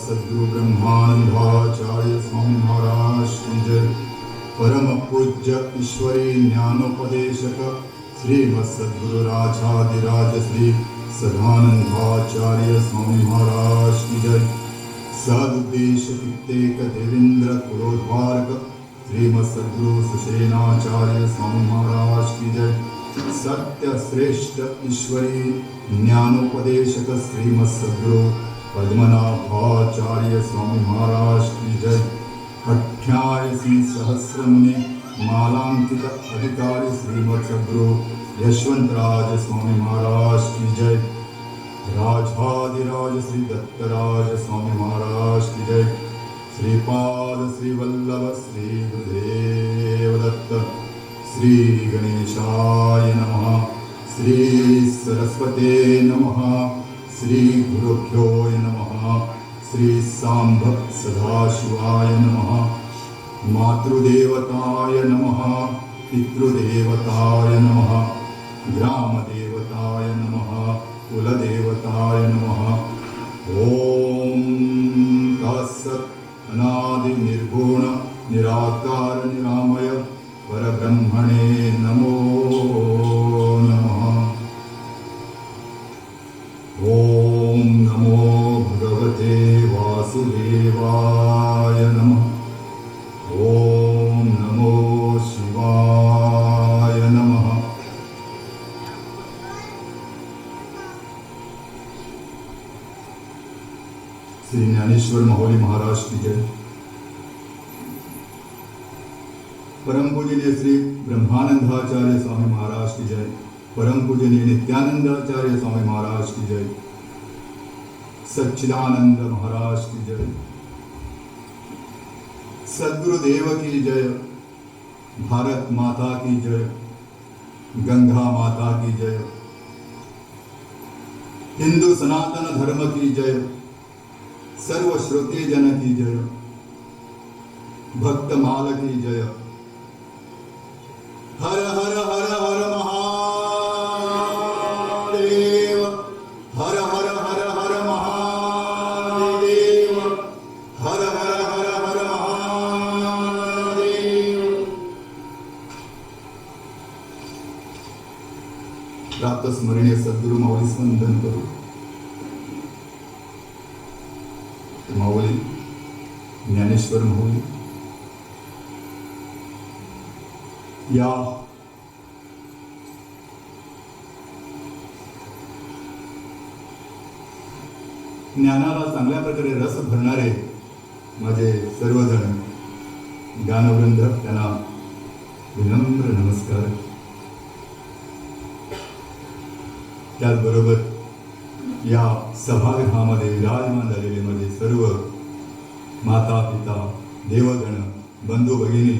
सद्गुरु ब्रह्मानंदाचार्य स्वामी महाराज की जय। परम पूज्य ईश्वरी ज्ञानोपदेशक श्रीमद सद्गुरु राजाधिराज श्री सदानंदाचार्य स्वामी महाराज की जय। सदुद्देश कित्तेक देवेंद्र कुलोद्वारक श्रीमद सद्गुरु सुषेणाचार्य स्वामी महाराज की जय। सत्य श्रेष्ठ ईश्वरी ज्ञानोपदेशक श्रीमद सद्गुरु पद्मनाभाचार्य स्वामी महाराज की जय। 88 सहस्रमुनि मालांकित अधिकारी श्रीमद सद्गुरु यशवंतराज स्वामी महाराज की जय। राजाधिराज श्री दत्तराज स्वामी महाराज की जय। श्रीपाद श्री वल्लभ श्री गुरुदेव दत्त। श्री गणेशाय नमः। श्री सरस्वते नमः। श्री गुरुभ्यो नमः। श्री सांब सदाशिवाय नमः। मातृदेवताय नमः। पितृदेवताय नमः। ग्रामदेवताय नमः। कुलदेवताय नमः। ओम तत्सत्। अनादि निर्गुण निराकार निरामय परब्रह्मणे नमो नमः। ओम नमो भगवते वासुदेवाय नमः। ओम नमो शिवाय नमः। श्री ज्ञानेश्वर माऊली महाराज की जय। परम पूजनीय श्री ब्रह्मानंदाचार्य स्वामी महाराज की जय। परम पूजनीय नित्यानंदाचार्य स्वामी महाराज की जय। सच्चिदानंद महाराज की जय। सद्गुरुदेव की जय। भारत माता की जय। गंगा माता की जय। हिंदू सनातन धर्म की जय। सर्व श्रोते जन की जय। भक्त माल की जय। हर हर हर हर महादेव। हर हर हर हर महादेव। हर हर हर हर महादेव। प्रातः स्मरणीय सद्गुरु माऊली वंदन करू। माऊली ज्ञानेश्वर माऊली या ज्ञानाला चांगल्या प्रकारे रस भरणारे माझे सर्वजण ज्ञानवृंद त्यांना विनम्र नमस्कार। त्याचबरोबर या सभागृहामध्ये विराजमान झालेले माझे सर्व माता पिता देवगण बंधू भगिनी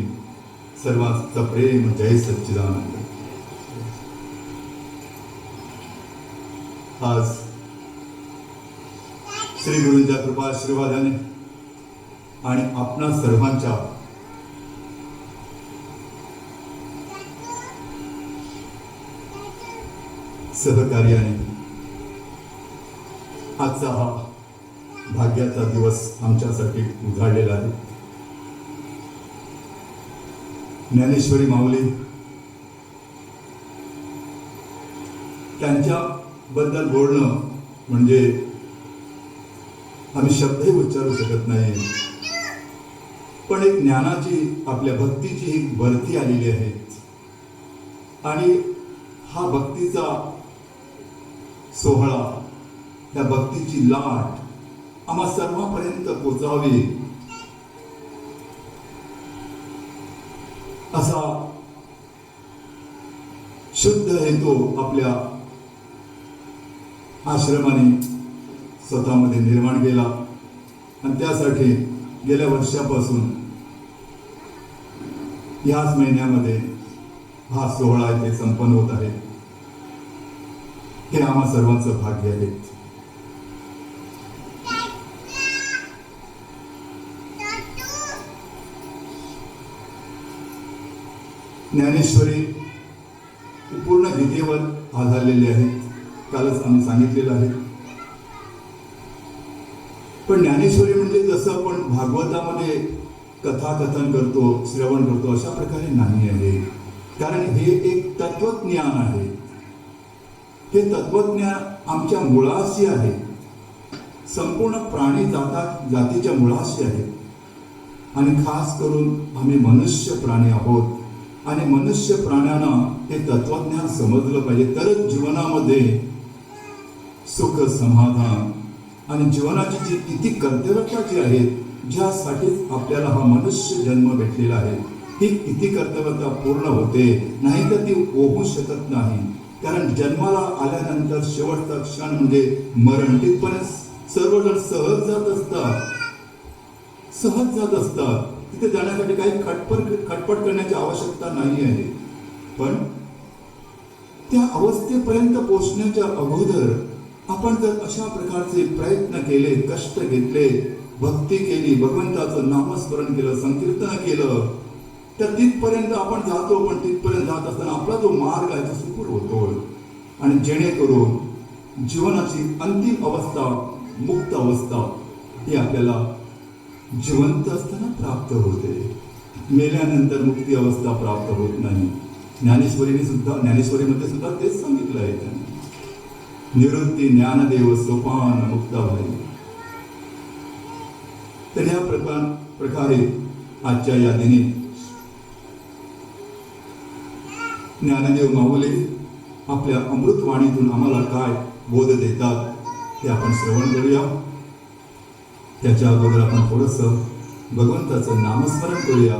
सर्वांचा प्रेम जय सच्चिदानंद। आज श्री गुरूंच्या कृपा आशीर्वादाने आणि आपणा सर्वांच्या सहकार्याने आजचा हा भाग्याचा दिवस आमच्यासाठी उजाडलेला आहे। ज्ञानेश्वरी माऊली त्यांच्याबद्दल बोलणं म्हणजे आम्ही शब्दही उच्चारू शकत नाही, पण एक ज्ञानाची आपल्या भक्तीची एक भरती आलेली आहे आणि हा भक्तीचा सोहळा, त्या भक्तीची लाट आम्हा सर्वांपर्यंत पोचावी असा शुद्ध हेतू आपल्या आश्रमाने स्वतःमध्ये निर्माण केला आणि त्यासाठी गेल्या वर्षापासून याच महिन्यामध्ये हा सोहळा इथे संपन्न होत आहे। हे आम्हा सर्वांचं भाग्य आहे। ज्ञानेश्वरी पूर्ण गीतेवर आधारलेले आहेत। कालच आम्ही सांगितलेलं आहे पण ज्ञानेश्वरी म्हणजे जसं आपण भागवतामध्ये कथाकथन करतो, श्रवण करतो, अशा प्रकारे नाही आहे. कारण हे एक तत्वज्ञान आहे. हे तत्वज्ञान आमच्या मुळाशी आहे, संपूर्ण प्राणी जातीच्या मुळाशी आहे. आणि खास करून आम्ही मनुष्य प्राणी आहोत आणि मनुष्य प्राण्यांना हे तत्वज्ञान समजलं पाहिजे, तरच जीवनामध्ये सुख, समाधान आणि जीवनाची जी किती कर्तव्यता जी आहे, ज्यासाठी आपल्याला हा मनुष्य जन्म भेटलेला आहे, ही किती कर्तव्यता पूर्ण होते, नाही तर ती होऊ शकत नाही. कारण जन्माला आल्यानंतर शेवटचा क्षण म्हणजे मरण. तिथपर्यंत सर्वजण सहज जात असतात. तिथे जाण्यासाठी काही खटपट करण्याची आवश्यकता नाही आहे. पण त्या अवस्थेपर्यंत पोहोचण्याच्या अगोदर आपण जर अशा प्रकारचे प्रयत्न केले, कष्ट घेतले, भक्ती केली, भगवंताचं नामस्मरण केलं, संकीर्तन केलं, तर तिथपर्यंत आपण जातो. पण तिथपर्यंत जात असताना आपला जो मार्ग आहे तो सुकर होतो आणि जेणेकरून जीवनाची अंतिम अवस्था, मुक्त अवस्था ही आपल्याला जिवंत असताना प्राप्त होते. मेल्यानंतर मुक्ती अवस्था प्राप्त होत नाही. ज्ञानेश्वरीमध्ये सुद्धा तेच सांगितलं आहे त्यांनी. निवृत्ती ज्ञानदेव सोपान मुक्ता भाई. तर या प्रकारे आजच्या या दिनी ज्ञानदेव माऊली आपल्या अमृतवाणीतून आम्हाला काय बोध देतात ते आपण श्रवण करूया. त्याच्या अगोदर आपण थोडंसं भगवंताचं नामस्मरण करूया,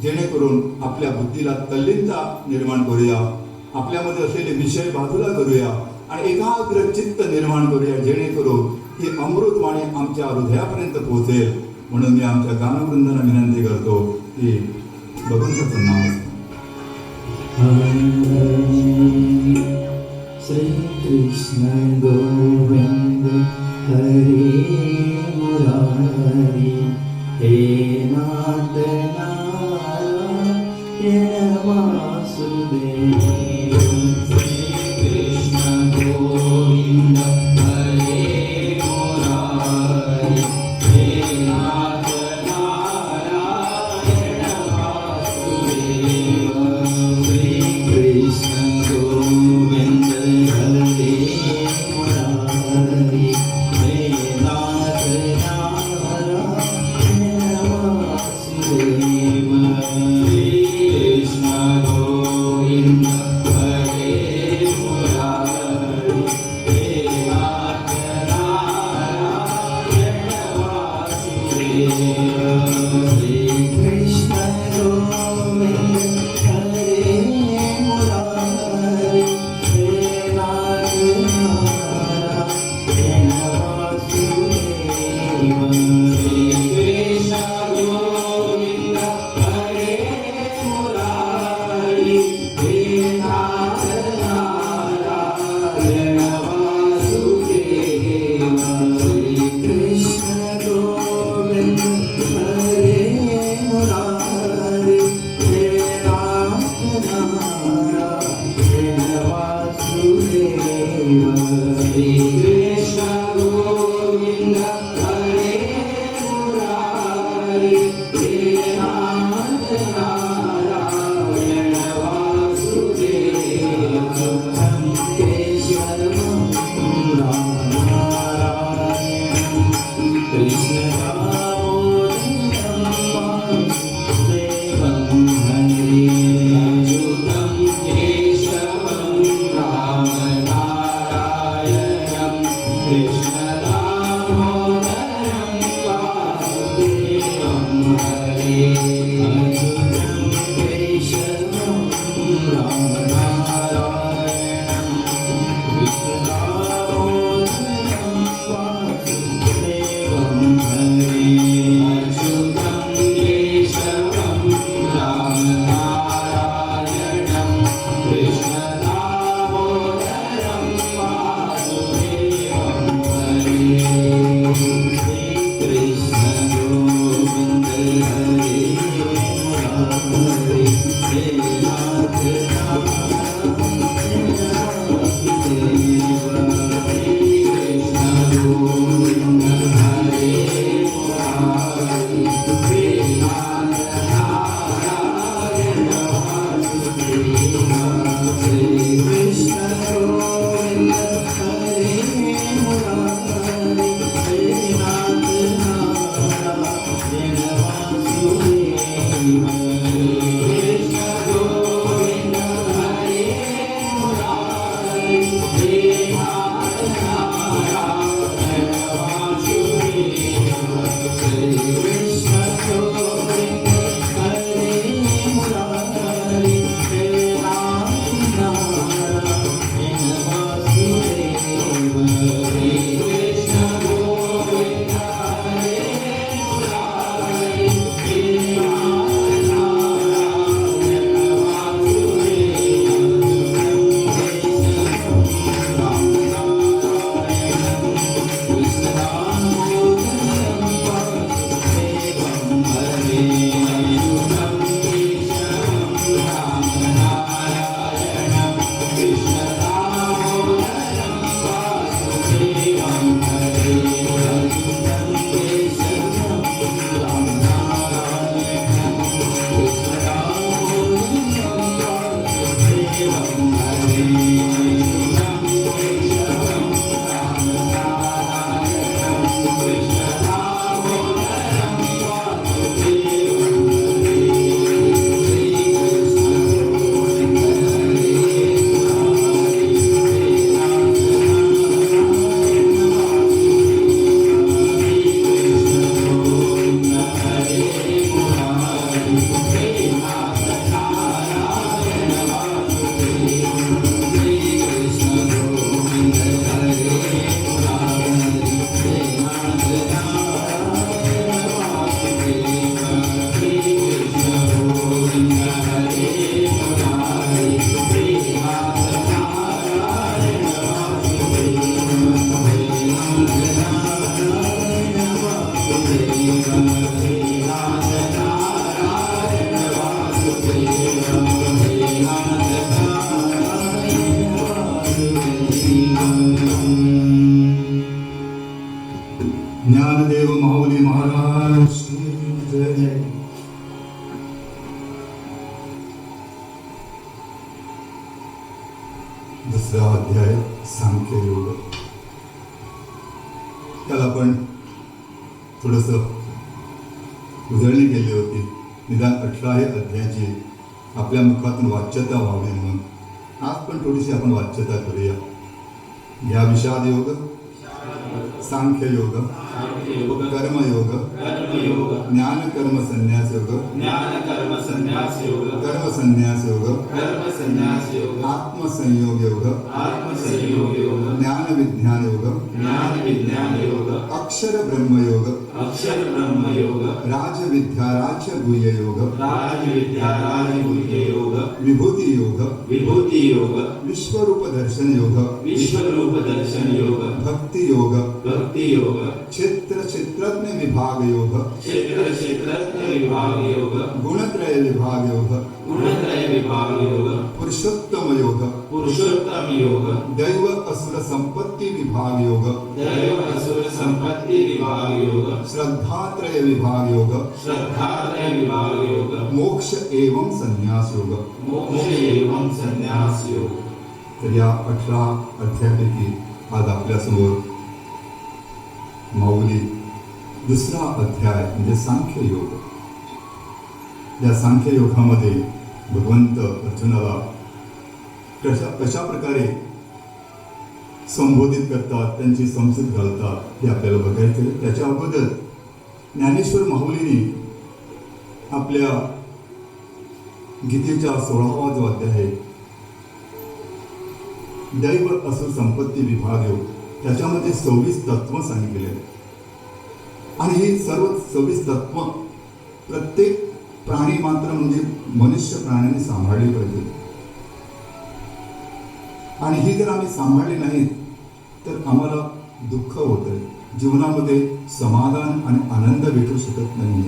जेणेकरून आपल्या बुद्धीला तल्लीनता निर्माण करूया, आपल्यामध्ये असलेले विषय बाजूला करूया आणि एकाग्र चित्त निर्माण करूया, जेणेकरून ही अमृतवाणी आमच्या हृदयापर्यंत पोहोचेल. म्हणून मी आमच्या गानवृंदांना विनंती करतो की भगवंताचं नाम. श्री कृष्ण गोविंद हरे मुरारी, हे नाथ नारायण वासुदेव. श्री कृष्ण गोविंद हरे मुरारी, हे नाथ नारायण वासुदेव. श्री कृष्ण गोविंद हरे मुरारी, हे नाथ नारायण वासुदेव. श्री कृष्ण गोविंद हरे मुरारी, हे नाथ नारायण वासुदेव. श्री कृष्ण गोविंद हरे मुरारी, हे नाथ नारायण वासुदेव. श्री कृष्ण गोविंद हरे मुरारी, हे नाथ नारायण वासुदेव. श्री कृष्ण गोविंद हरे मुरारी, हे नाथ नारायण वासुदेव. श्री कृष्ण गोविंद हरे मुरारी, हे नाथ नारायण वासुदेव. केशवं नारायणं कृष्ण दामोदरं वासुदेवं हरे. अच्युतं केशवं राम नारायणं कृष्ण दामोदरं वासुदेवं हरे. अच्युतं केशवं राम नारायणं कृष्ण दामोदरं वासुदेवं हरे. अच्युतं केशवं राम नारायणं कृष्ण दामोदरं वासुदेवं हरे. श्री कृष्ण गोविंद हरे मुरारी, हे नाथ नारायण वासुदेव. श्री कृष्ण गोविंद हरे कृष्ण गोविंद हरे मुरारी हे राम नारायण वासुदेव हरे कृष्ण गोविंद हरे मुरारी हे राम नारायण वासुदेव राम नारायण कृष्ण दामोदरं वासुदेवं हरे अच्युतं केशवं राम नारायणं कृष्ण दामोदरं वासुदेवं हरे अच्युतं केशवं राम नारायणं कृष्ण दामोदरं वासुदेवं हरे अच्युतं केशवं राम नारायणं कृष्ण दामोदरं वासुदेवं हरे श्री कृष्ण गोविंद हरे मुरारी हे नाथ नारायण वासुदेव श्री कृष्ण गोविंद हरे मुरारी हे नाथ नारायण वासुदेव श्री कृष्ण गोविंद हरे मुरारी हे नाथ नारायण वासुदेव श्री कृष्ण गोविंद हरे मुरारी हे नाथ नारायण वासुदेव हे नाथ नारायण वासुदेव हे नाथ नारायण वासुदेव हे नाथ नारायण वासुदेव ज्ञानदेव माऊली महाराज की जय. दुसरा अध्याय सांख्य योग. त्याला आपण थोडस उजळणी केली होती. निदान 18 अध्यायाची आपल्या मुखातून वाच्यता व्हावी म्हणून आज पण थोडीशी आपण वाच्यता करूया. या विषाद योग, सांख्य योग, कर्मयोग, ज्ञान कर्म संन्यास योग, कर्म संन्यास योग, आत्मसंयोग योग, ज्ञान विज्ञान योग, अक्षर ब्रह्म योग, राजविद्या राज्य गुह्य योग, विभूति योग, विश्वरूप दर्शन योग, भक्ति योग, क्षेत्र क्षेत्रज्ञ विभाग योग, गुणत्रय विभाग योग, पुरुषोत्तम योग, दैव असुर संपत्ति विभाग योग, श्रद्धात्रय विभाग योग, मोक्ष एवं संन्यास योग. तर या 18 अध्यायापैकी आज आपल्यासमोर माऊली दुसरा अध्याय म्हणजे सांख्य योग. या सांख्य योगामध्ये भगवंत अर्जुनाला कशा प्रकारे संबोधित करतात, त्यांची समजूत घालतात हे आपल्याला बघायचं. त्याच्या अगोदर ज्ञानेश्वर माऊलीने आपल्या गीतेच्या 16वा जो अध्याय आहे दैव असुर संपत्ती विभाग योग, त्याच्यामध्ये 26 तत्व सांगितलेले आहेत. आणि ही सर्व 26 तत्व प्रत्येक प्राणी मात्र म्हणजे मनुष्य प्राण्यांनी सांभाळली पाहिजे. आणि ही जर आम्ही सांभाळली नाही तर आम्हाला दुःख होतंय. जीवनामध्ये समाधान आणि आनंद भेटू शकत नाही.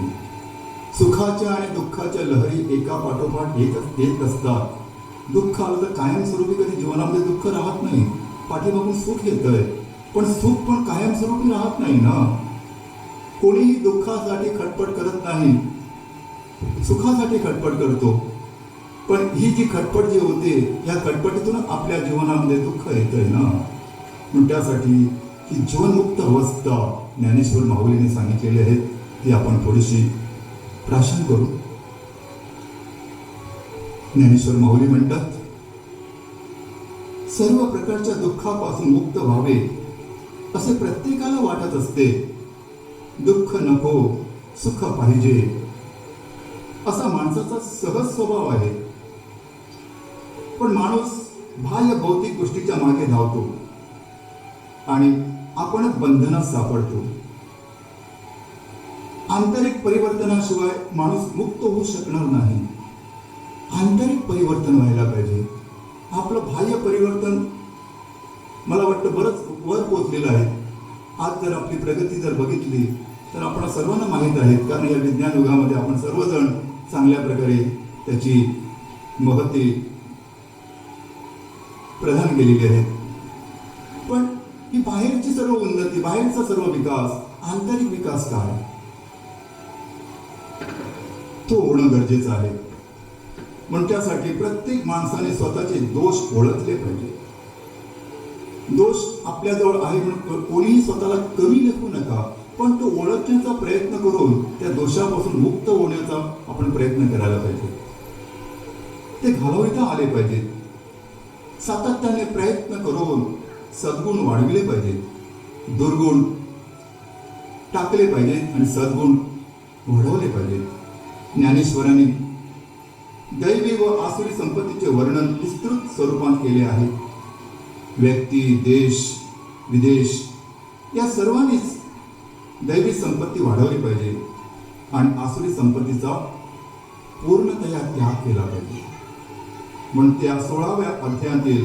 सुखाच्या आणि दुःखाच्या लहरी एका पाठोपाठ येत असतात. दुःख आलं तर कायमस्वरूपी कधी जीवनामध्ये दुःख राहत नाही. पाठीमागून सुख येतंय, पण सुख पण कायमस्वरूपी राहत नाही ना. कोणीही दुःखासाठी खटपट करत नाही, सुखासाठी खटपट करतो. पण ही जी खटपट जी होते, या खटपटीतून आपल्या जीवनामध्ये दुःख येतंय ना. म्हणून त्यासाठी ही जीवनमुक्त अवस्था ज्ञानेश्वर माऊलीने सांगितलेली आहे, ती आपण थोडीशी प्राशन करू. ज्ञानेश्वर माऊली म्हणतात, सर्व प्रकारच्या दुःखापासून मुक्त व्हावे असे प्रत्येकाला वाटत असते. दुःख नको सुख पाहिजे असा माणसाचा सहज स्वभाव आहे. पण माणूस बाह्य भौतिक गोष्टीच्या मागे धावतो आणि आपणच बंधनात सापडतो. आंतरिक परिवर्तनाशिवाय माणूस मुक्त होऊ शकणार नाही. आंतरिक परिवर्तन व्हायला पाहिजे. आपलं बाह्य परिवर्तन मला वाटतं बरंच वर पोचलेलं आहे. आज जर आपली प्रगती जर बघितली तर आपण सर्वांना माहीत आहे, कारण या विज्ञान युगामध्ये आपण सर्वजण चांगल्या प्रकारे त्याची महती प्रदान केलेली आहे. पण ही बाहेरची सर्व उन्नती, बाहेरचा सर्व विकास, आंतरिक विकास काय तो होणं गरजेचं आहे. म्हणून त्यासाठी प्रत्येक माणसाने स्वतःचे दोष ओळखले पाहिजे. दोष आपल्याजवळ आहे म्हणून कोणीही स्वतःला कमी लेखू नका, पण तो ओळखण्याचा प्रयत्न करून त्या दोषापासून मुक्त होण्याचा आपण प्रयत्न करायला पाहिजे. ते घालविता आले पाहिजे. सातत्याने प्रयत्न करून सद्गुण वाढविले पाहिजेत, दुर्गुण टाकले पाहिजेत आणि सद्गुण वाढवले पाहिजेत. ज्ञानेश्वरांनी दैवी व आसुरी संपत्तीचे वर्णन विस्तृत स्वरूपात केले आहे. व्यक्ती, देश, विदेश या सर्वांनीच दैवी संपत्ती वाढवली पाहिजे आणि आसुरी संपत्तीचा पूर्णतया त्याग केला पाहिजे. म्हणून त्या 16व्या अध्यायातील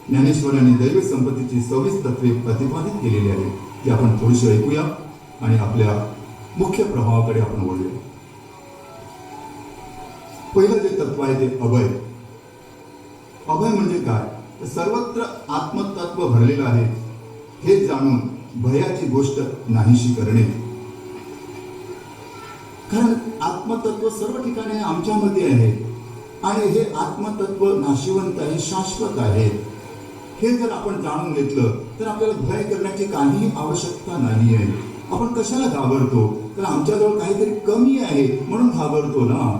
ज्ञानेश्वरांनी दैवी संपत्तीची 26 तत्वे प्रतिपादित केलेली आहेत. ती आपण थोडीशी ऐकूया आणि आपल्या मुख्य प्रभावाकडे आपण वळूया. पहिलं जे तत्व आहे ते अभय. अभय म्हणजे काय? तर सर्वत्र आत्मतत्व भरलेलं आहे हे जाणून भयाची गोष्ट नाहीशी करणे. कारण आत्मतत्व सर्व ठिकाणी आमच्यामध्ये आहे आणि हे आत्मतत्व नाशिवंत आहे, शाश्वत आहे. हे जर आपण जाणून घेतलं तर आपल्याला भय करण्याची काहीही आवश्यकता नाही आहे. आपण कशाला घाबरतो? तर आमच्याजवळ काहीतरी कमी आहे म्हणून घाबरतो ना,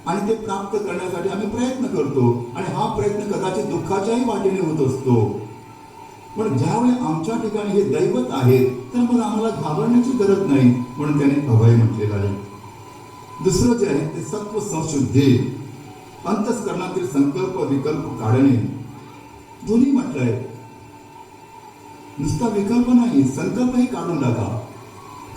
आणि ते प्राप्त करण्यासाठी आम्ही प्रयत्न करतो आणि हा प्रयत्न कदाचित दुःखाच्याही वाटेने होत असतो. पण ज्यावेळी आमच्या ठिकाणी हे दैवत आहे तर मग आम्हाला घाबरण्याची गरज नाही, म्हणून त्याने अभय म्हटलेलं आहे. दुसरं जे आहे ते सत्व संशुद्धी, अंतःकरणातील संकल्प विकल्प काढणे. दोन्ही म्हटलंय. नुसता विकल्प नाही, संकल्पही काढून टाका.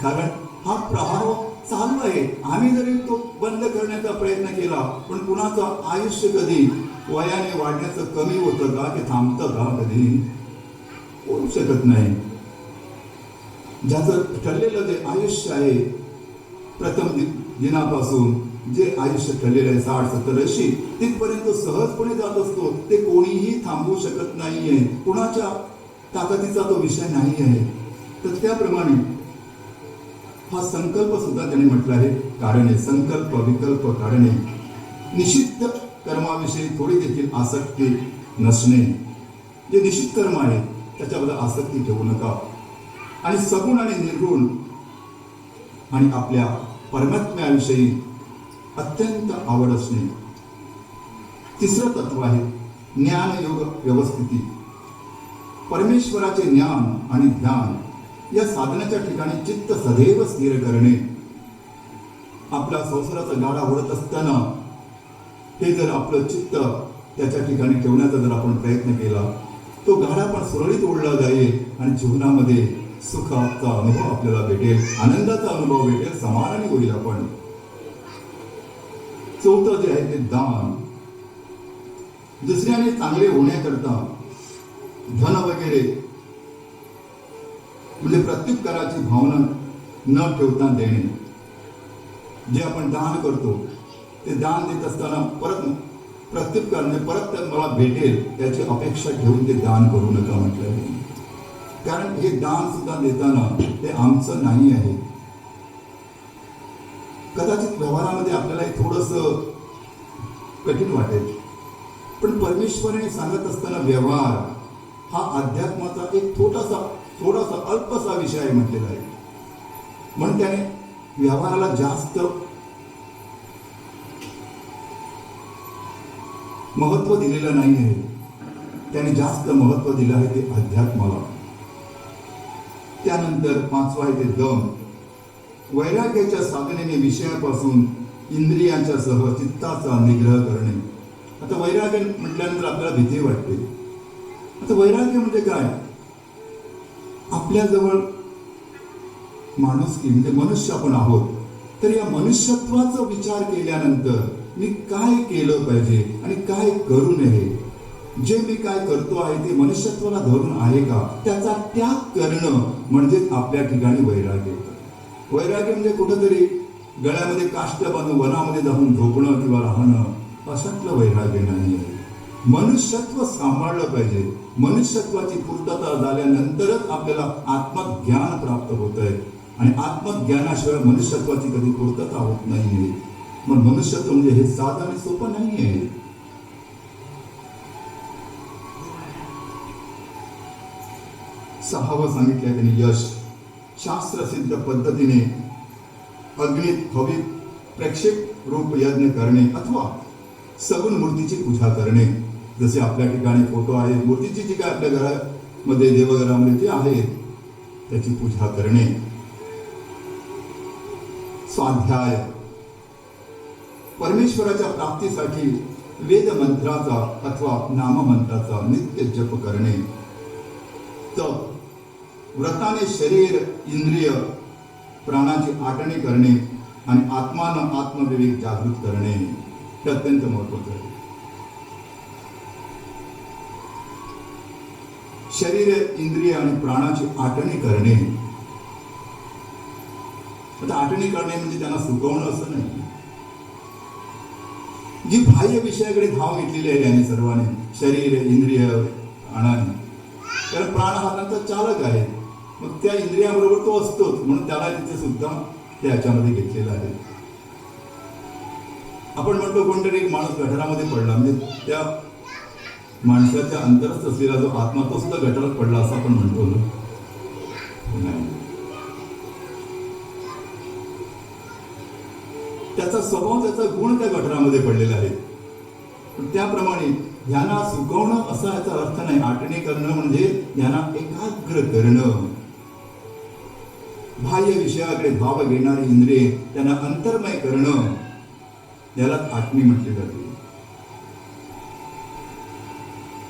कारण हा प्रवाह चालू आहे. आम्ही जरी तो बंद करण्याचा प्रयत्न केला पण कुणाचं आयुष्य कधी वयाने वाढण्याचं कमी होतं का, की थांबतं का? कधी होऊ शकत नाही. ज्याचं ठरलेलं जे आयुष्य आहे प्रथम दिनापासून जे आयुष्य ठरलेलं आहे 60, 70, 80 तिथपर्यंत सहजपणे जात असतो. ते कोणीही थांबवू शकत नाहीये. कुणाच्या ताकदीचा तो विषय नाही आहे. तर त्याप्रमाणे हा संकल्प सुद्धा त्याने म्हटलं आहे काढणे. संकल्प विकल्प काढणे. निषिद्ध कर्माविषयी थोडी देखील आसक्ती नसणे. जे निषिद्ध कर्म आहे त्याच्याबद्दल आसक्ती ठेवू नका. आणि सगुण आणि निर्गुण आणि आपल्या परमात्म्याविषयी अत्यंत आवड असणे. तिसरं तत्व आहे ज्ञान योग व्यवस्थिती. परमेश्वराचे ज्ञान आणि ध्यान या साधनाच्या ठिकाणी चित्त सदैव स्थिर करणे. आपला संसाराचा गाडा ओढत असताना हे जर आपलं चित्त त्याच्या ठिकाणी ठेवण्याचा जर आपण प्रयत्न केला तो गाडा पण सुरळीत ओढला जाईल आणि जीवनामध्ये सुखाचा अनुभव आपल्याला भेटेल, आनंदाचा अनुभव भेटेल, समाधानी होईल आपण. चौथं जे आहे ते दान. दुसऱ्याने चांगले होण्याकरता धन वगैरे म्हणजे प्रत्युपकाराची भावना न ठेवता देणे. जे आपण दान करतो ते दान देत असताना परत प्रत्युपकार परत मला भेटेल त्याची अपेक्षा ठेवून ते दान करू नका म्हटलं. कारण हे दान सुद्धा देताना ते आमचं नाही आहे. कदाचित व्यवहारामध्ये आपल्याला हे थोडंसं कठीण वाटेल, पण परमेश्वराने सांगत असताना व्यवहार हा अध्यात्माचा एक थोडासा अल्पसा विषय आहे म्हटलेला आहे. म्हणून त्याने व्यवहाराला जास्त महत्व दिलेलं नाही आहे. त्याने जास्त महत्व दिलं आहे ते अध्यात्माला. त्यानंतर 5वं आहे ते दम. वैराग्याच्या साधनेने विषयापासून इंद्रियांच्या सह चित्ताचा निग्रह करणे. आता वैराग्य म्हटल्यानंतर आपल्याला भीती वाटते. आता वैराग्य म्हणजे काय? आपल्याजवळ माणुसकी म्हणजे मनुष्य आपण आहोत, तर या मनुष्यत्वाचा विचार केल्यानंतर मी काय केलं पाहिजे आणि काय करू नये, जे मी काय करतो आहे ते मनुष्यत्वाला धरून आहे का, त्याचा त्याग करणं म्हणजे आपल्या ठिकाणी वैराग्य येतं. वैराग्य म्हणजे कुठंतरी गळ्यामध्ये काष्ट बांधून वनामध्ये जाऊन झोपणं किंवा राहणं अशातलं वैराग्य नाही आहे. मनुष्यत्व सांभाळलं पाहिजे. मनुष्यत्वाची पूर्तता झाल्यानंतरच आपल्याला आत्मज्ञान प्राप्त होत आहे आणि आत्मज्ञानाशिवाय मनुष्यत्वाची कधी पूर्तता होत नाहीये. मग मनुष्यत्व म्हणजे हे साधं आणि सोपं नाहीये. सहावं सांगितलंय त्यांनी यश. शास्त्रसिद्ध पद्धतीने अग्नीत हवी प्रेक्षक रूप यज्ञ करणे अथवा सगुण मूर्तीची पूजा करणे. जसे आपल्या ठिकाणी फोटो आहे, मूर्तीची जी काय आपल्या घरामध्ये देवघरामध्ये जी आहे त्याची पूजा करणे. स्वाध्याय. परमेश्वराच्या प्राप्तीसाठी वेद मंत्राचा अथवा नाममंत्राचा नित्य जप करणे. तप. व्रताने शरीर इंद्रिय प्राणाची आटणी करणे आणि आत्मानं आत्मविवेक जागृत करणे हे अत्यंत महत्वाचं आहे. शरीर इंद्रिय आणि प्राणाची आटणी करणे. आता आटणी करणे म्हणजे त्यांना सुकवणं असं नाही. जी बाह्य विषयाकडे धाव घेतलेली आहे यांनी सर्वांनी, शरीर इंद्रिय प्राणाने, कारण प्राण हा त्यांचा चालक आहे. मग त्या इंद्रियाबरोबर तो असतोच, म्हणून त्याला तिथे सुद्धा त्याच्यामध्ये घेतलेला आहे. आपण म्हणतो कोणतरी एक माणूस गटारामध्ये पडला म्हणजे त्या माणसाच्या अंतरस्थ असलेला जो आत्मा तो सुद्धा गटारात पडला असं आपण म्हणतो ना. नाही, त्याचा स्वभाव त्याचा गुण त्या गटारामध्ये पडलेला आहे. त्याप्रमाणे ह्यांना सुकवणं असा याचा अर्थ नाही. आटणी करणं म्हणजे ह्यांना एकाग्र करणं. बाह्य विषयाकडे भाव घेणारी इंद्रिये त्यांना अंतर्मय करणं, याला आटणी म्हटली जाते.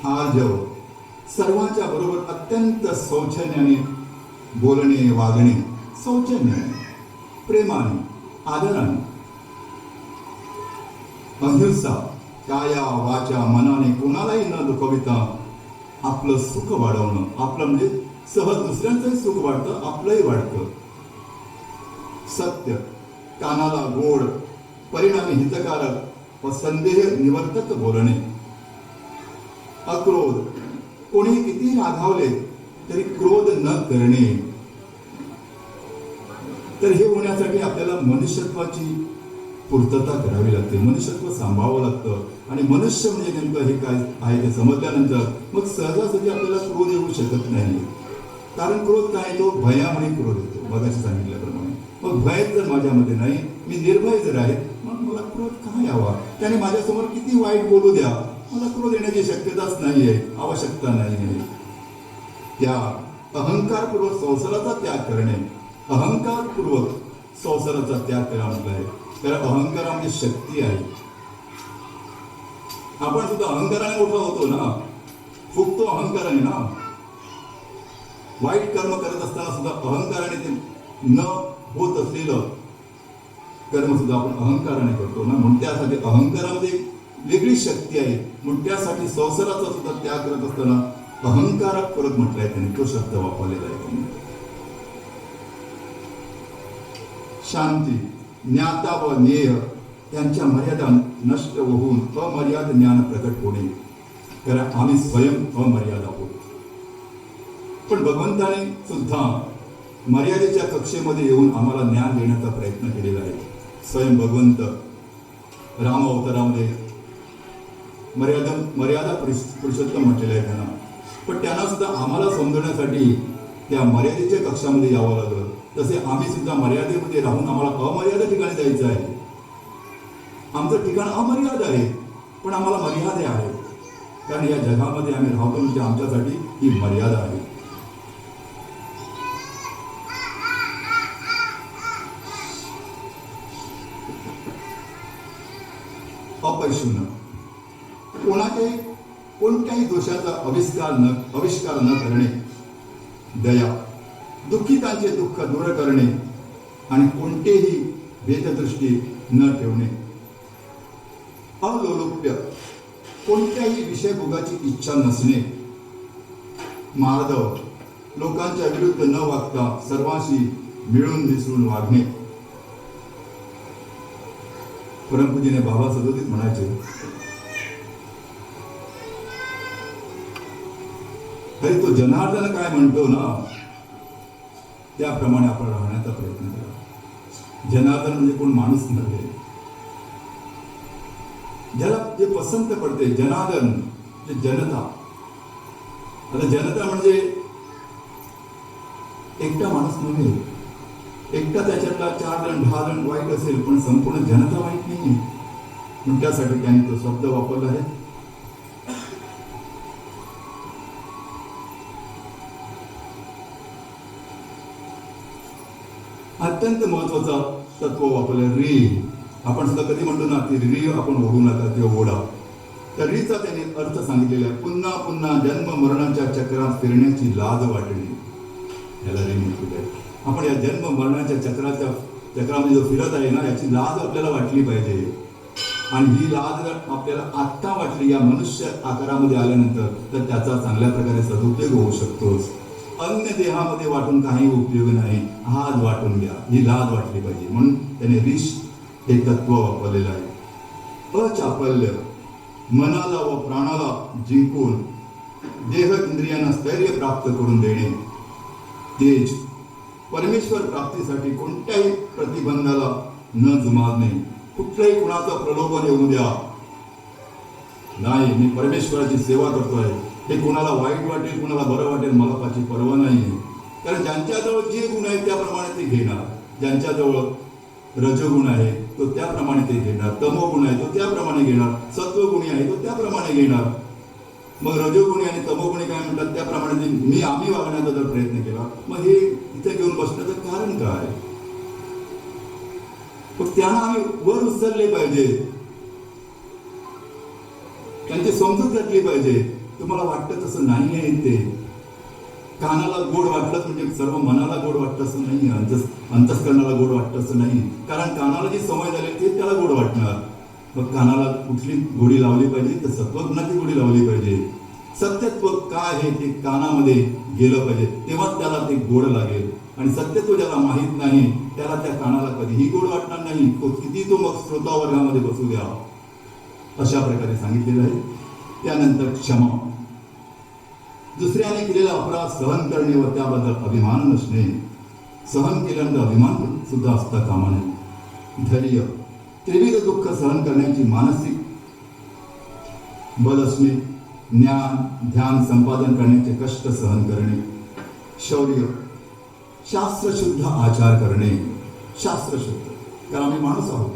आर्जव. सर्वांच्या बरोबर अत्यंत सौजन्याने बोलणे वागणे. सौजन्याने, प्रेमाने, आदराने. अहिंसा. काया वाचा मनाने कोणालाही न दुखविता आपलं सुख वाढवणं. आपलं म्हणजे सहज दुसऱ्यांचंही सुख वाढतं, आपलंही वाढतं. सत्य. कानाला गोड, परिणामी हितकारक व संदेह निवर्तक बोलणे. अक्रोध. कोणी किती रागावले तरी क्रोध न करणे. तर हे होण्यासाठी आपल्याला मनुष्यत्वाची पूर्तता करावी लागते. मनुष्यत्व सांभाळावं लागतं. आणि मनुष्य म्हणजे नेमकं हे काय आहे ते समजल्यानंतर मग सहजासहजी आपल्याला क्रोध येऊ शकत नाही. कारण क्रोध काय, तो भयामुळे क्रोध येतो, मगाशी सांगितल्याप्रमाणे. मग भय जर माझ्यामध्ये नाही, मी निर्भय जर आहे, मग मला क्रोध का यावा? त्याने माझ्यासमोर किती वाईट बोलू द्या, मला क्रोध येण्याची शक्यताच नाही आहे, आवश्यकता नाही आहे. त्या अहंकारपूर्वक संसाराचा त्याग करणे. अहंकारपूर्वक संसाराचा त्याग करा म्हटलं आहे. कारण अहंकारामध्ये शक्ती आहे. आपण सुद्धा अहंकाराने मोठा होतो ना, फुगतो अहंकाराने ना. वाईट कर्म करत असताना सुद्धा अहंकाराने ते न होत असलेलं कर्म सुद्धा आपण अहंकाराने करतो ना. म्हणून त्यासाठी अहंकारामध्ये वेगळी शक्ती आहे. म्हणून त्यासाठी संसाराचा सुद्धा त्याग करत असताना अहंकारात परत म्हटलंय त्यांनी, तो शब्द वापरलेला आहे त्यांनी. शांती. ज्ञाता व ज्ञेय यांच्या मर्यादा नष्ट होऊन अमर्याद ज्ञान प्रकट होणे. कारण आम्ही स्वयं अमर्याद आहोत. पण भगवंताने सुद्धा मर्यादेच्या कक्षेमध्ये येऊन आम्हाला ज्ञान देण्याचा प्रयत्न केलेला आहे. स्वयं भगवंत राम अवतारामध्ये मर्यादा पुरुषोत्तम म्हटलेलं आहे त्यांना. पण त्यांना सुद्धा आम्हाला समजवण्यासाठी त्या मर्यादेच्या कक्षामध्ये यावं लागलं. तसे आम्ही सुद्धा मर्यादेमध्ये राहून आम्हाला अमर्याद ठिकाणी जायचं आहे. आमचं ठिकाण अमर्याद आहे, पण आम्हाला मर्यादा आहे. कारण या जगामध्ये आम्ही राहतो म्हणजे आमच्यासाठी ही मर्यादा आहे. अपैशून कोणत्याही दोषाचा आविष्कार न करणे, दया, दुःखितांचे दुःख दूर करणे आणि कोणतेही भेददृष्टी न ठेवणे, अलोलुप्य, कोणत्याही विषयभोगाची इच्छा नसणे, मार्दव, लोकांच्या विरुद्ध न वागता सर्वांशी मिळून मिसळून वागणे. परमपूजीने बाबा सदोदित म्हणायचे, अरे तो जनार्दन काय म्हणतो ना त्याप्रमाणे आपण राहण्याचा प्रयत्न करा. जनार्दन म्हणजे कोण माणूस नव्हे, ज्याला जे पसंत पडते. जनार्दन म्हणजे जनता. आता जनता म्हणजे एकटा माणूस नव्हे, एकटा त्याच्यातला 4 जण 10 जण वाईट असेल, पण संपूर्ण जनता वाईट नाही. म्हणून त्यासाठी त्यांनी तो शब्द वापरला आहे. अत्यंत महत्वाचं तत्व वापरलं, री. आपण सुद्धा कधी म्हणतो ना की री आपण ओढू नका किंवा ओढा. तर रीचा त्याने अर्थ सांगितलेला आहे, पुन्हा पुन्हा जन्म मरणाच्या चक्रात फिरण्याची लाज वाटणे, याला री म्हटलेलं आहे. आपण या जन्म मरणाच्या चक्रामध्ये जो फिरत आहे ना, याची लाज आपल्याला वाटली पाहिजे. आणि ही लाज जर आपल्याला आत्ता वाटली या मनुष्य आकारामध्ये आल्यानंतर, तर त्याचा चांगल्या प्रकारे सदुपयोग होऊ शकतोच. अन्य देहामध्ये वाटून काही उपयोग नाही, हात वाटून घ्या, ही लाज वाटली पाहिजे. म्हणून त्याने रीश हे तत्व वापरलेलं आहे. अचापल्य, मनाला व प्राणाला जिंकून देह इंद्रियांना स्थैर्य प्राप्त करून देणे. तेज, परमेश्वर प्राप्तीसाठी कोणत्याही प्रतिबंधाला न जुमावणे. कुठल्याही कुणाचं प्रलोभन येऊ द्या नाही, मी परमेश्वराची सेवा करतोय, हे कोणाला वाईट वाटेल कोणाला बरं वाटेल मला त्याची पर्वा नाही. कारण ज्यांच्याजवळ जे गुण आहे त्याप्रमाणे ते घेणार. ज्यांच्याजवळ रजोगुण आहे तो त्याप्रमाणे ते घेणार, तमोगुण आहे तो त्याप्रमाणे घेणार, सत्वगुणी आहे तो त्याप्रमाणे घेणार. मग रजोगुणी आणि तमोगुणी काय म्हणतात त्याप्रमाणे आम्ही वागण्याचा जर प्रयत्न केला, मग हे इथे घेऊन बसण्याचं कारण काय? पण त्यांना आम्ही वर उचलले पाहिजे, त्यांची समजूत घातली पाहिजे. तुम्हाला वाटतं तसं नाही आहे. ते कानाला गोड वाटलंच म्हणजे सर्व मनाला गोड वाटतं असं नाही, अंतस्करणाला गोड वाटतं असं नाही. कारण कानाला जी सवय झाली ते त्याला गोड वाटणार. मग कानाला कुठली गोडी लावली पाहिजे, तर सत्वज्ञाची गोडी लावली पाहिजे. सत्यत्व काय आहे ते कानामध्ये गेलं पाहिजे, तेव्हाच त्याला ते गोड लागेल. आणि सत्यत्व ज्याला माहीत नाही त्याला त्या कानाला कधीही गोड वाटणार नाही, तो किती तो मग श्रोतावर्गामध्ये बसू द्या. अशा प्रकारे सांगितलेलं आहे. त्यानंतर क्षमा, दुसऱ्याने केलेला अपराध सहन करणे व त्याबद्दल अभिमान नसणे. सहन केल्यानंतर अभिमान सुद्धा असता कामा नये. धैर्य, त्रिविध दुःख सहन करण्याची मानसिक बल असणे. ज्ञान ध्यान संपादन करण्याचे कष्ट सहन करणे. शौर्य, शास्त्रशुद्ध आचार करणे. शास्त्रशुद्ध, कारण आम्ही माणूस आहोत,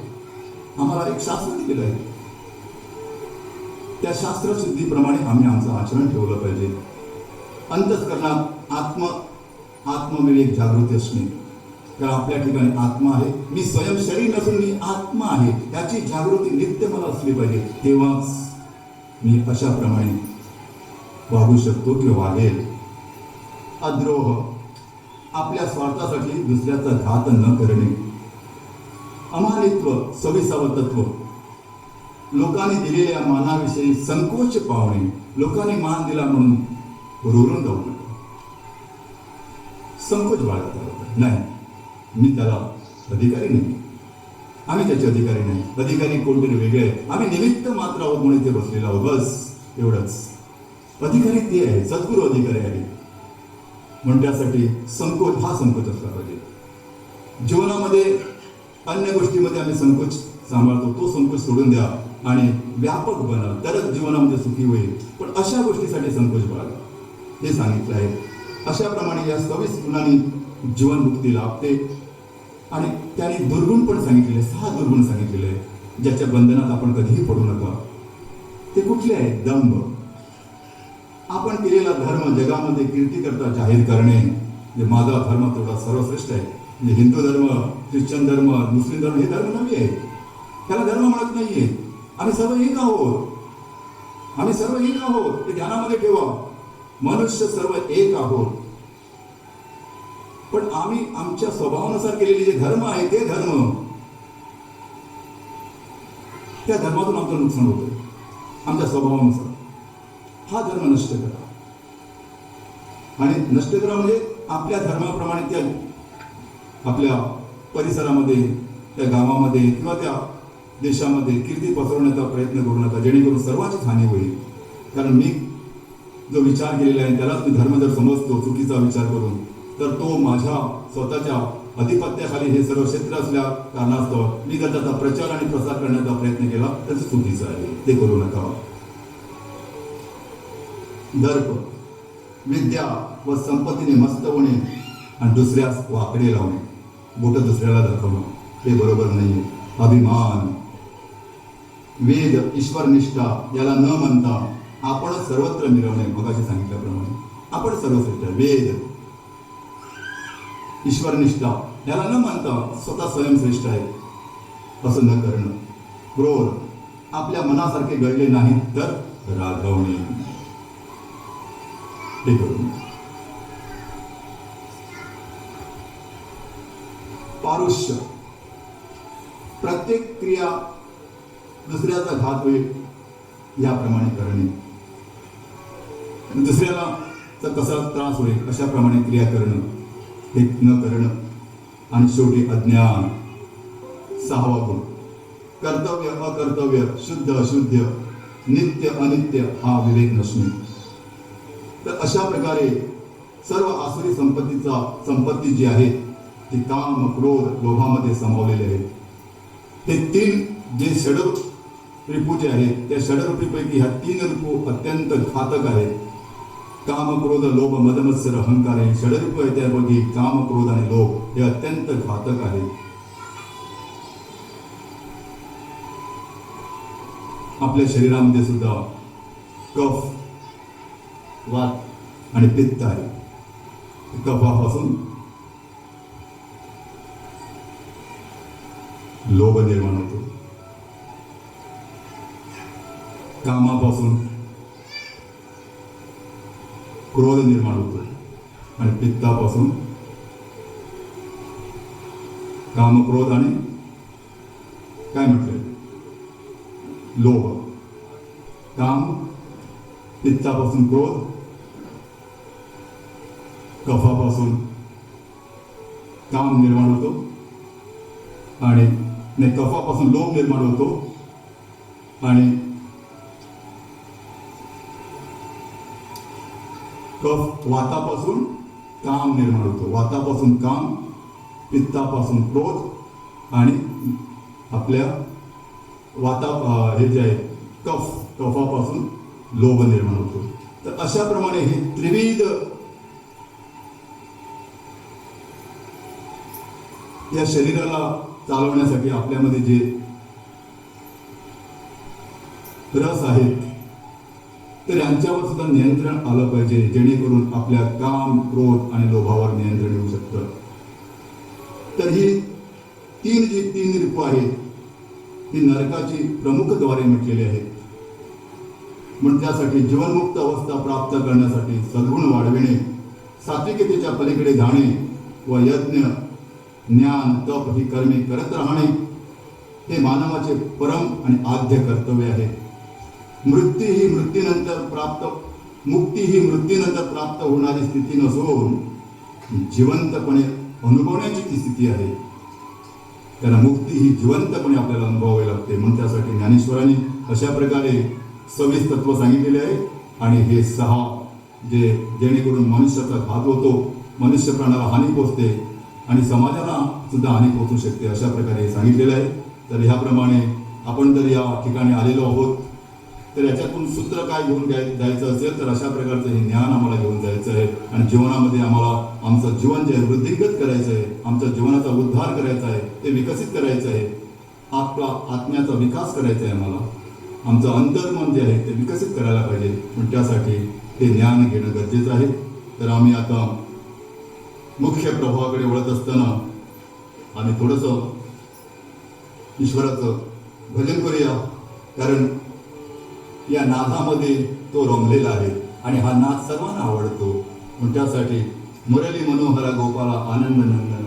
आम्हाला एक शास्त्र दिलेलं आहे, त्या शास्त्रशुद्धीप्रमाणे आम्ही आमचं आचरण ठेवलं पाहिजे. अंतःकरणात आत्मविवेक जागृती असणे, कारण आपल्या ठिकाणी आत्मा आहे, मी स्वयं शरीर नसून मी आत्मा आहे, याची जागृती नित्य मला असली पाहिजे. तेव्हाच मी अशाप्रमाणे वागू शकतो किंवा वागेल. अद्रोह, आपल्या स्वार्थासाठी दुसऱ्याचा घात न करणे. अमानित्व, सविसावं तत्व, लोकांनी दिलेल्या मानाविषयी संकोच पावणे. लोकांनी मान दिला म्हणून रोरून जाऊ नका, संकोच बाळगता नाही, मी त्याला अधिकारी नाही, आम्ही त्याचे अधिकारी नाही, अधिकारी कोणतरी वेगळे आहे, आम्ही निमित्त मात्र आहोत म्हणून ते बसलेलो आहोत, बस एवढंच. अधिकारी ते आहे, सद्गुरू अधिकारी आहे. म्हणून त्यासाठी संकोच हा संकोच असला पाहिजे. जीवनामध्ये अन्य गोष्टीमध्ये आम्ही संकोच सांभाळतो, तो संकोच सोडून द्या आणि व्यापक बना, तरच जीवनामध्ये सुखी होईल. पण अशा गोष्टीसाठी संकोच बाळगा हे सांगितलं आहे. अशाप्रमाणे या 26 गुणांनी जीवनमुक्ती लाभते. आणि त्याने दुर्गुण पण सांगितलेले, 6 दुर्गुण सांगितलेले आहे, ज्याच्या बंधनात आपण कधीही पडू नका. ते कुठले आहेत? दंभ, आपण केलेला धर्म जगामध्ये कीर्तीकरता जाहीर करणे. म्हणजे माझा धर्म तेवढा सर्वश्रेष्ठ आहे, म्हणजे हिंदू धर्म, ख्रिश्चन धर्म, मुस्लिम धर्म हे धर्म नव्हे आहे, त्याला धर्म म्हणत नाहीये. आम्ही सर्व एक आहोत. आम्ही सर्व एक आहोत हे ध्यानामध्ये ठेवा. मनुष्य सर्व एक आहोत. पण आम्ही आमच्या स्वभावानुसार केलेले जे धर्म आहे ते धर्म, त्या धर्मातून आमचं नुकसान होतं आमच्या स्वभावानुसार. हा धर्म नष्ट करा. आणि नष्ट करा म्हणजे आपल्या धर्माप्रमाणे त्या आपल्या परिसरामध्ये, त्या गावामध्ये किंवा त्या देशामध्ये कीर्ती पसरवण्याचा प्रयत्न करू नका, जेणेकरून सर्वांचीच हानी होईल. कारण मी जो विचार केलेला आहे त्यालाच मी धर्म जर समजतो चुकीचा विचार करून, तर तो माझ्या स्वतःच्या अधिपत्याखाली हे सर्व क्षेत्र असल्या कारणास्तव मी जर त्याचा प्रचार आणि प्रसार करण्याचा प्रयत्न केला तर ते चुकीचं आहे. ते करू नका. दर्प, विद्या व संपत्तीने मस्त होणे आणि दुसऱ्यास वाकडे लावणे, बोट दुसऱ्याला दाखवणं, हे बरोबर नाही. अभिमान, वेद, ईश्वरनिष्ठा याला न म्हणता आपण सर्वत्र मिरवणे. मगाशी सांगितल्याप्रमाणे आपण सर्वश्रेष्ठ. वेद, ईश्वरनिष्ठा याला न मानता स्वतः स्वयंश्रेष्ठ आहे असं न करणं. क्रोध, आपल्या मनासारखे घडले नाही तर रागवणे, हे करू. पारुष्य, प्रत्येक क्रिया दुसऱ्याचा घात होईल याप्रमाणे करणे, दुसऱ्याला कसा त्रास होईल अशाप्रमाणे क्रिया करणं, हे न करणं. आणि शेवटी अज्ञान, 6वा गुण. कर्तव्य अकर्तव्य, शुद्ध अशुद्ध, नित्य अनित्य हा विवेक नसणे. तर अशा प्रकारे सर्व आसुरी संपत्ती जी आहे ती काम, क्रोध, लोभामध्ये समावलेले आहेत. हे 3 जे षडरूप रिपू जे आहेत त्या षडरूपीपैकी ह्या 3 रिपू अत्यंत घातक आहेत. काम, क्रोध, लोभ, मद, मत्सर, अहंकार हे षडरूप आहे. त्यापैकी काम, क्रोध आणि लोभ हे अत्यंत घातक आहेत. आपल्या शरीरामध्ये सुद्धा कफ, वात आणि पित्त आहे. कफापासून लोभ निर्माण होतो, कामापासून क्रोध निर्माण होतो आणि पित्तापासून काम, क्रोध आणि काय म्हटलंय, लोभ. काम, पित्तापासून क्रोध, कफापासून काम निर्माण होतो आणि कफापासून लोभ निर्माण होतो आणि कफ, वातापासून काम निर्माण होतो. वातापासून काम, पित्तापासून क्रोध आणि आपल्या हे जे आहे कफापासून लोभ निर्माण होतो. तर अशा प्रमाणे हे त्रिविध या शरीराला चालवण्यासाठी आपल्यामध्ये जे रस आहेत तर यांच्यावर सुद्धा नियंत्रण आलं पाहिजे, जेणेकरून आपल्या काम, क्रोध आणि लोभावर नियंत्रण येऊ शकतं. तर ही 3 रिपू आहेत ती नरकाची प्रमुख द्वारे म्हटलेली आहेत. म्हणून त्यासाठी जीवनमुक्त अवस्था प्राप्त करण्यासाठी सद्गुण वाढविणे, सात्विकतेच्या पलीकडे जाणे व यज्ञ, ज्ञान, तप ही कर्मे करत राहणे हे मानवाचे परम आणि आद्य कर्तव्य आहे. मुक्ती ही मृत्यूनंतर प्राप्त होणारी स्थिती नसून जिवंतपणे अनुभवण्याची ती स्थिती आहे. कारण मुक्ती ही जिवंतपणे आपल्याला अनुभवावी लागते. म्हणून त्यासाठी ज्ञानेश्वरांनी अशा प्रकारे 26 तत्व सांगितलेले आहे. आणि हे 6 जेणेकरून मनुष्याचा घात होतो, मनुष्य प्राणाला हानी पोचते आणि समाजाला सुद्धा हानी पोचू शकते, अशा प्रकारे सांगितलेलं आहे. तर ह्याप्रमाणे आपण जर या ठिकाणी आलेलो आहोत तर याच्यातून सूत्र काय घेऊन जायचं असेल तर अशा प्रकारचं हे ज्ञान आम्हाला घेऊन जायचं आहे. आणि जीवनामध्ये आम्हाला आमचं जीवन जे आहे वृद्धिंगत करायचं आहे, आमच्या जीवनाचा उद्धार करायचा आहे, ते विकसित करायचं आहे. आपला आत्म्याचा विकास करायचा आहे आम्हाला. आमचं अंतर्मन जे आहे ते विकसित करायला पाहिजे. पण त्यासाठी ते ज्ञान घेणं गरजेचं आहे. तर आम्ही आता मुख्य प्रभावाकडे वळत असताना आम्ही थोडंसं ईश्वराचं भजन करूया. कारण या नादामध्ये तो रमलेला आहे आणि हा नाद सर्वांना आवडतो. म्हणून त्यासाठी मुरली मनोहरा गोपाळा आनंद नंदन